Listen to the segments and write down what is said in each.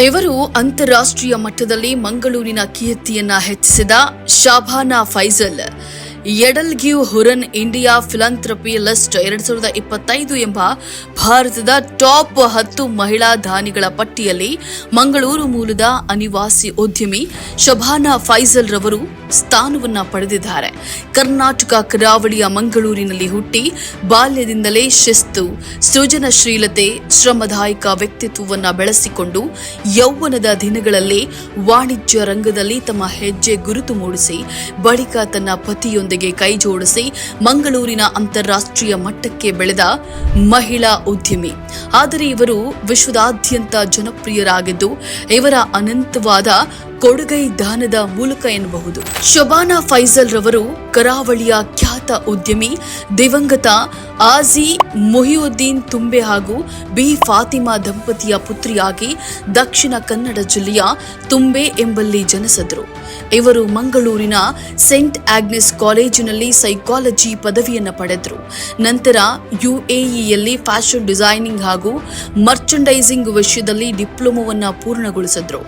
ಇವರು ಅಂತಾರಾಷ್ಟ್ರೀಯ ಮಟ್ಟದಲ್ಲಿ ಮಂಗಳೂರಿನ ಕೀರ್ತಿಯನ್ನ ಹೆಚ್ಚಿಸಿದ Shabana Faizal EdelGive Hurun India philanthropy list 2025 ಎಂಬ ಭಾರತದ ಟಾಪ್ 10 ಮಹಿಳಾ ದಾನಿಗಳ ಪಟ್ಟಿಯಲ್ಲಿ ಮಂಗಳೂರು ಮೂಲದ ಅನಿವಾಸಿ ಉದ್ಯಮಿ ಶಬಾನಾ ಫೈಜಲ್ ರವರು ಸ್ಥಾನವನ್ನ ಪಡೆದಿದ್ದಾರೆ. ಕರ್ನಾಟಕ ಕರಾವಳಿಯ ಮಂಗಳೂರಿನಲ್ಲಿ ಹುಟ್ಟಿ ಬಾಲ್ಯದಿಂದಲೇ ಶಿಸ್ತು, ಸೃಜನಶೀಲತೆ, ಶ್ರಮದಾಯಕ ವ್ಯಕ್ತಿತ್ವವನ್ನು ಬೆಳೆಸಿಕೊಂಡು ಯೌವನದ ದಿನಗಳಲ್ಲೇ ವಾಣಿಜ್ಯ ರಂಗದಲ್ಲಿ ತಮ್ಮ ಹೆಜ್ಜೆ ಗುರುತು ಮೂಡಿಸಿ ಬಳಿಕ ತನ್ನ ಪತಿಯೊಂದಿಗೆ ಕೈಜೋಡಿಸಿ ಮಂಗಳೂರಿನ ಅಂತಾರಾಷ್ಟ್ರೀಯ ಮಟ್ಟಕ್ಕೆ ಬೆಳೆದ ಮಹಿಳಾ ಉದ್ಯಮಿ. ಆದರೆ ಇವರು ವಿಶ್ವದಾದ್ಯಂತ ಜನಪ್ರಿಯರಾಗಿದ್ದು ಇವರ ಅನಂತವಾದ ಕೊಡುಗೈ ದಾನದ ಮೂಲಕ ಎನ್ನಬಹುದು. ಶಬಾನಾ ಫೈಜಲ್ ರವರು ಕರಾವಳಿಯ ಖ್ಯಾತ ಉದ್ಯಮಿ ದಿವಂಗತ ಆಜಿ ಮುಹಿಯುದ್ದೀನ್ ತುಂಬೆ ಹಾಗೂ ಬಿ ಫಾತಿಮಾ ದಂಪತಿಯ ಪುತ್ರಿಯಾಗಿ ದಕ್ಷಿಣ ಕನ್ನಡ ಜಿಲ್ಲೆಯ ತುಂಬೆ ಎಂಬಲ್ಲಿ ಜನಿಸಿದರು. ಇವರು ಮಂಗಳೂರಿನ ಸೆಂಟ್ ಆಗ್ನೆಸ್ ಕಾಲೇಜಿನಲ್ಲಿ ಸೈಕಾಲಜಿ ಪದವಿಯನ್ನು ಪಡೆದರು. ನಂತರ ಯುಎಇಯಲ್ಲಿ ಫ್ಯಾಷನ್ ಡಿಸೈನಿಂಗ್ ಹಾಗೂ ಮರ್ಚಂಡೈಸಿಂಗ್ ವಿಷಯದಲ್ಲಿ ಡಿಪ್ಲೊಮೊವನ್ನು ಪೂರ್ಣಗೊಳಿಸಿದರು.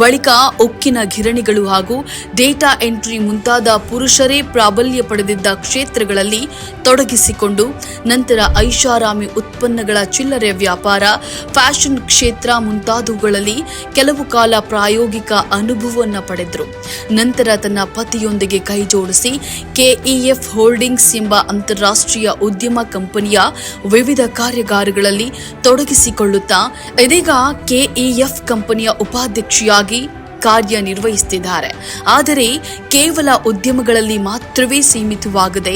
ಬಳಿಕ ಉಕ್ಕಿನ ಗಿರಣಿಗಳು ಹಾಗೂ ಡೇಟಾ ಎಂಟ್ರಿ ಮುಂತಾದ ಪುರುಷರೇ ಪ್ರಾಬಲ್ಯ ಪಡೆದಿದ್ದ ಕ್ಷೇತ್ರಗಳಲ್ಲಿ ತೊಡಗಿಸಿಕೊಂಡು ನಂತರ ಐಷಾರಾಮಿ ಉತ್ಪನ್ನಗಳ ಚಿಲ್ಲರೆ ವ್ಯಾಪಾರ, ಫ್ಯಾಷನ್ ಕ್ಷೇತ್ರ ಮುಂತಾದವುಗಳಲ್ಲಿ ಕೆಲವು ಕಾಲ ಪ್ರಾಯೋಗಿಕ ಅನುಭವವನ್ನು ಪಡೆದರು. ನಂತರ ತನ್ನ ಪತಿಯೊಂದಿಗೆ ಕೈಜೋಡಿಸಿ ಕೆಇಎಫ್ ಹೋಲ್ಡಿಂಗ್ಸ್ ಎಂಬ ಅಂತಾರಾಷ್ಟ್ರೀಯ ಉದ್ಯಮ ಕಂಪನಿಯ ವಿವಿಧ ಕಾರ್ಯಾಗಾರಗಳಲ್ಲಿ ತೊಡಗಿಸಿಕೊಳ್ಳುತ್ತಾ ಇದೀಗ ಕೆಇಎಫ್ ಕಂಪನಿಯ ಉಪಾಧ್ಯಕ್ಷೆಯಾಗಿ ಕಾರ್ಯನಿರ್ವಹಿಸುತ್ತಿದ್ದಾರೆ. ಆದರೆ ಕೇವಲ ಉದ್ಯಮಗಳಲ್ಲಿ ಮಾತ್ರವೇ ಸೀಮಿತವಾಗದೆ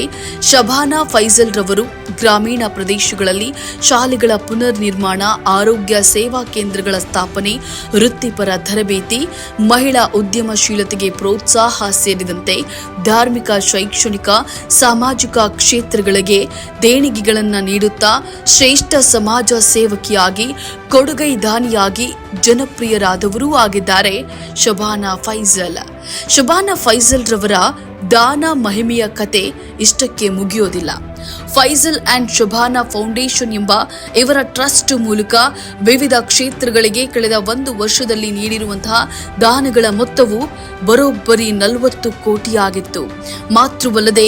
ಶಬಾನಾ ಫೈಜಲ್ ರವರು ಗ್ರಾಮೀಣ ಪ್ರದೇಶಗಳಲ್ಲಿ ಶಾಲೆಗಳ ಪುನರ್ ನಿರ್ಮಾಣ, ಆರೋಗ್ಯ ಸೇವಾ ಕೇಂದ್ರಗಳ ಸ್ಥಾಪನೆ, ವೃತ್ತಿಪರ ತರಬೇತಿ, ಮಹಿಳಾ ಉದ್ಯಮಶೀಲತೆಗೆ ಪ್ರೋತ್ಸಾಹ ಸೇರಿದಂತೆ ಧಾರ್ಮಿಕ, ಶೈಕ್ಷಣಿಕ, ಸಾಮಾಜಿಕ ಕ್ಷೇತ್ರಗಳಿಗೆ ದೇಣಿಗೆಗಳನ್ನು ನೀಡುತ್ತಾ ಶ್ರೇಷ್ಠ ಸಮಾಜ ಸೇವಕಿಯಾಗಿ ಕೊಡುಗೈ ದಾನಿಯಾಗಿ ಜನಪ್ರಿಯರಾದವರೂ ಆಗಿದ್ದಾರೆ ಶಬಾನಾ ಫೈಜಲ್. ಶಬಾನಾ ಫೈಜಲ್ ರವರ ದಾನ ಮಹಿಮೆಯ ಕತೆ ಇಷ್ಟಕ್ಕೆ ಮುಗಿಯೋದಿಲ್ಲ. ಫೈಜಲ್ ಅಂಡ್ ಶಬಾನಾ ಫೌಂಡೇಶನ್ ಎಂಬ ಇವರ ಟ್ರಸ್ಟ್ ಮೂಲಕ ವಿವಿಧ ಕ್ಷೇತ್ರಗಳಿಗೆ ಕಳೆದ 1 ವರ್ಷದಲ್ಲಿ ನೀಡಿರುವಂತಹ ದಾನಗಳ ಮೊತ್ತವು ಬರೋಬ್ಬರಿ 40 ಕೋಟಿಯಾಗಿತ್ತು. ಮಾತ್ರವಲ್ಲದೆ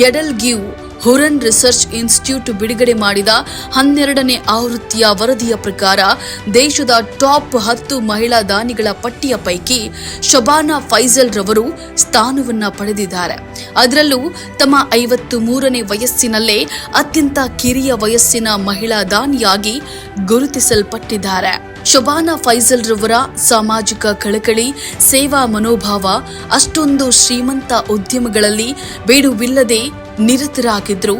ಎಡಲ್ಗಿವ್ ಹುರನ್ ರಿಸರ್ಚ್ ಇನ್ಸ್ಟಿಟ್ಯೂಟ್ ಬಿಡುಗಡೆ ಮಾಡಿದ 12ನೇ ಆವೃತ್ತಿಯ ವರದಿಯ ಪ್ರಕಾರ ದೇಶದ ಟಾಪ್ 10 ಮಹಿಳಾ ದಾನಿಗಳ ಪಟ್ಟಿಯ ಪೈಕಿ ಶಬಾನಾ ಫೈಜಲ್ ರವರು ಸ್ಥಾನವನ್ನ ಪಡೆದಿದ್ದಾರೆ. ಅದರಲ್ಲೂ ತಮ್ಮ 53ನೇ ವಯಸ್ಸಿನಲ್ಲೇ ಅತ್ಯಂತ ಕಿರಿಯ ವಯಸ್ಸಿನ ಮಹಿಳಾ ದಾನಿಯಾಗಿ ಗುರುತಿಸಲ್ಪಟ್ಟಿದ್ದಾರೆ. ಶಬಾನಾ ಫೈಜಲ್ ರವರ ಸಾಮಾಜಿಕ ಕಳಕಳಿ, ಸೇವಾ ಮನೋಭಾವ ಅಷ್ಟೊಂದು ಶ್ರೀಮಂತ ಉದ್ಯಮಗಳಲ್ಲಿ ಬೇಡುವಿಲ್ಲದೆ ನಿರತರಾಗಿದ್ದರು.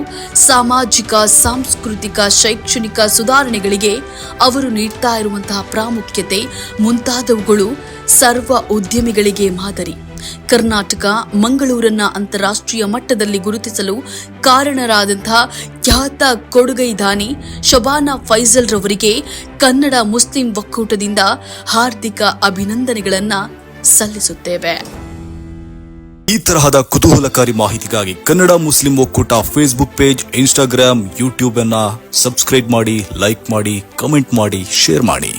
ಸಾಮಾಜಿಕ, ಸಾಂಸ್ಕೃತಿಕ, ಶೈಕ್ಷಣಿಕ ಸುಧಾರಣೆಗಳಿಗೆ ಅವರು ನೀಡ್ತಾ ಇರುವಂತಹ ಪ್ರಾಮುಖ್ಯತೆ ಮುಂತಾದವುಗಳು ಸರ್ವ ಉದ್ಯಮಿಗಳಿಗೆ ಮಾದರಿ. ಕರ್ನಾಟಕ, ಮಂಗಳೂರನ್ನ ಅಂತಾರಾಷ್ಟ್ರೀಯ ಮಟ್ಟದಲ್ಲಿ ಗುರುತಿಸಲು ಕಾರಣರಾದಂತಹ ಖ್ಯಾತ ಕೊಡುಗೈ ದಾನಿ ಶಬಾನಾ ಫೈಜಲ್ ರವರಿಗೆ ಕನ್ನಡ ಮುಸ್ಲಿಂ ಒಕ್ಕೂಟದಿಂದ ಹಾರ್ದಿಕ ಅಭಿನಂದನೆಗಳನ್ನು ಸಲ್ಲಿಸುತ್ತೇವೆ. ಈ ತರಹದ ಕುತೂಹಲಕಾರಿ ಮಾಹಿತಿಗಾಗಿ ಕನ್ನಡ ಮುಸ್ಲಿಂ ಒಕ್ಕೂಟ ಫೇಸ್ಬುಕ್ ಪೇಜ್, ಇನ್ಸ್ಟಾಗ್ರಾಮ್, ಯೂಟ್ಯೂಬ್ ಅನ್ನ ಸಬ್ಸ್ಕ್ರೈಬ್ ಮಾಡಿ, ಲೈಕ್ ಮಾಡಿ, ಕಮೆಂಟ್ ಮಾಡಿ, ಶೇರ್ ಮಾಡಿ.